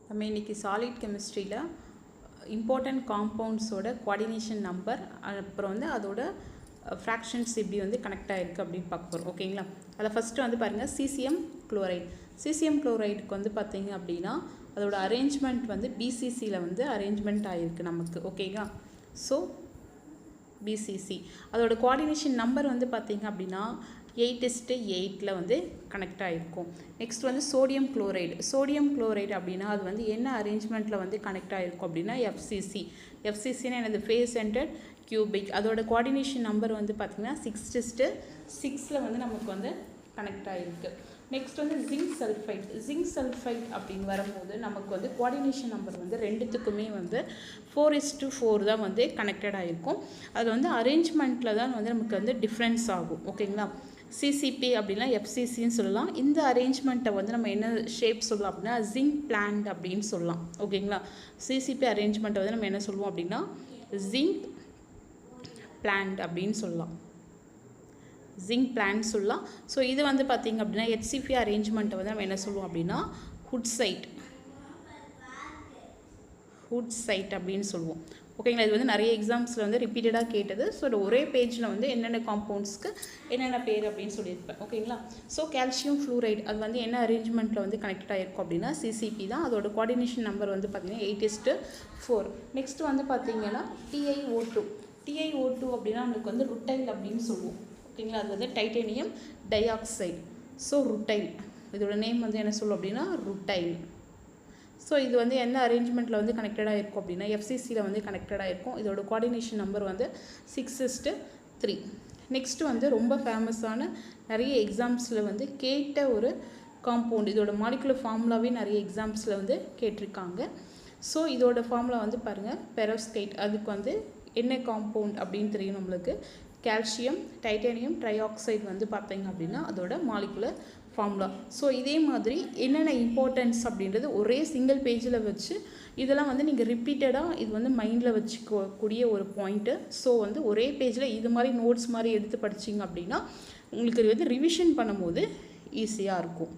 நம்ம இன்றைக்கி solid கெமிஸ்ட்ரியில் important காம்பவுண்ட்ஸோட coordination number அப்புறம் வந்து அதோட ஃப்ராக்ஷன்ஸ் எப்படி வந்து கனெக்ட் ஆகிருக்கு அப்படின்னு பார்க்க போகிறோம். ஓகேங்களா? அதில் ஃபஸ்ட்டு வந்து பாருங்கள் சிசிஎம் குளோரைடு. சிசிஎம் குளோரைடுக்கு வந்து பார்த்திங்க அப்படின்னா அதோட அரேஞ்ச்மெண்ட் வந்து பிசிசியில் வந்து அரேஞ்ச்மெண்ட் ஆகிருக்கு நமக்கு. ஓகேங்களா? ஸோ பிசிசி அதோட கோஆர்டினேஷன் நம்பர் வந்து பார்த்திங்க அப்படின்னா 8:8 வந்து கனெக்ட் ஆகிருக்கும். நெக்ஸ்ட் வந்து சோடியம் குளோரைடு. சோடியம் குளோரைடு அப்படின்னா அது வந்து என்ன அரேஞ்ச்மெண்ட்டில் வந்து கனெக்ட் ஆகிருக்கும் அப்படின்னா எஃப்சிசி. எஃப்சிசின்னு எனது ஃபேஸ் சென்டர்ட் கியூபிக். அதோட கோஆர்டினேஷன் நம்பர் வந்து பார்த்திங்கன்னா 6:6 வந்து நமக்கு வந்து கனெக்ட் ஆகிருக்கு. நெக்ஸ்ட் வந்து ஜிங்க் சல்ஃபைட். ஜிங்க் சல்ஃபைட் அப்படின்னு வரும்போது நமக்கு வந்து கோஆர்டினேஷன் நம்பர் வந்து ரெண்டுத்துக்குமே வந்து 4:4 தான் வந்து கனெக்டட் ஆகிருக்கும். அது வந்து அரேஞ்ச்மெண்ட்டில் தான் வந்து நமக்கு வந்து டிஃப்ரென்ஸ் ஆகும். ஓகேங்களா? சிசிபி அப்படின்னா எஃப்சிசின்னு சொல்லலாம். இந்த அரேஞ்ச்மெண்ட்டை வந்து நம்ம என்ன ஷேப் சொல்லலாம் அப்படின்னா ஜிங்க் பிளான்ட் அப்படின்னு சொல்லலாம். ஓகேங்களா? சிசிபி அரேஞ்ச்மெண்ட்டை வந்து நம்ம என்ன சொல்லுவோம் அப்படின்னா ஜிங்க் பிளான்ட் அப்படின்னு சொல்லலாம். ஜிங்க் பிளான்ட் சொல்லலாம். ஸோ இது வந்து பார்த்திங்க அப்படின்னா ஹெச்சிபி அரேஞ்ச்மெண்ட்டை வந்து நம்ம என்ன சொல்லுவோம் அப்படின்னா ஹுட் சைட் அப்படின்னு சொல்லுவோம். ஓகேங்களா? இது வந்து நிறைய எக்ஸாம்ஸில் வந்து ரிப்பீட்டடாக கேட்டது. ஸோ ஒரே பேஜில் வந்து என்னென்ன காம்பவுண்ட்ஸ்க்கு என்னென்ன பேர் அப்படின்னு சொல்லியிருப்பேன். ஓகேங்களா? ஸோ கால்சியம் ஃப்ளூரைடு அது வந்து என்ன அரேஞ்ச்மெண்ட்டில் வந்து கனெக்ட் ஆகிருக்கும் அப்படின்னா சிசிபி தான். அதோட கோஆர்டினேஷன் நம்பர் வந்து பார்த்திங்கன்னா 8:4. நெக்ஸ்ட் வந்து பார்த்திங்கன்னா TiO2 அப்படின்னா நம்மளுக்கு வந்து ருட்டைல் அப்படின்னு சொல்லுவோம். ஓகேங்களா? அது வந்து டைட்டேனியம் டை ஆக்சைடு. ஸோ ருட்டைல் இதோட நேம் வந்து என்ன சொல்லுவோம் அப்படின்னா ருட்டைல். ஸோ இது வந்து என்ன அரேஞ்ச்மெண்ட்டில் வந்து கனெக்டடாக இருக்கும் அப்படின்னா எஃப்சிசியில் வந்து கனெக்டடாக இருக்கும். இதோட கோஆர்டினேஷன் நம்பர் வந்து 6:3. நெக்ஸ்ட்டு வந்து ரொம்ப ஃபேமஸான நிறைய எக்ஸாம்ஸில் வந்து கேட்ட ஒரு காம்பவுண்ட். இதோட மாலிகுலர் ஃபார்முலாவே நிறைய எக்ஸாம்ஸில் வந்து கேட்டிருக்காங்க. ஸோ இதோட ஃபார்முலா வந்து பாருங்கள் பெரோஸ்கைட். அதுக்கு வந்து என்ன காம்பவுண்ட் அப்படின்னு தெரியும் நம்மளுக்கு. கால்சியம் டைட்டேனியம் ட்ரைஆக்சைடு வந்து பார்த்தீங்க அப்படின்னா அதோட மாலிகுலர் ஃபார்முலா. ஸோ இதே மாதிரி என்னென்ன இம்பார்ட்டன்ஸ் அப்படின்றது ஒரே சிங்கிள் பேஜில் வச்சு இதெல்லாம் வந்து நீங்கள் ரிப்பீட்டடாக இது வந்து மைண்டில் வச்சுக்கக்கூடிய ஒரு பாயிண்ட்டு. ஸோ வந்து ஒரே பேஜில் இது மாதிரி நோட்ஸ் மாதிரி எடுத்து படிச்சிங்க அப்படின்னா உங்களுக்கு வந்து ரிவிஷன் பண்ணும்போது ஈஸியாக இருக்கும்.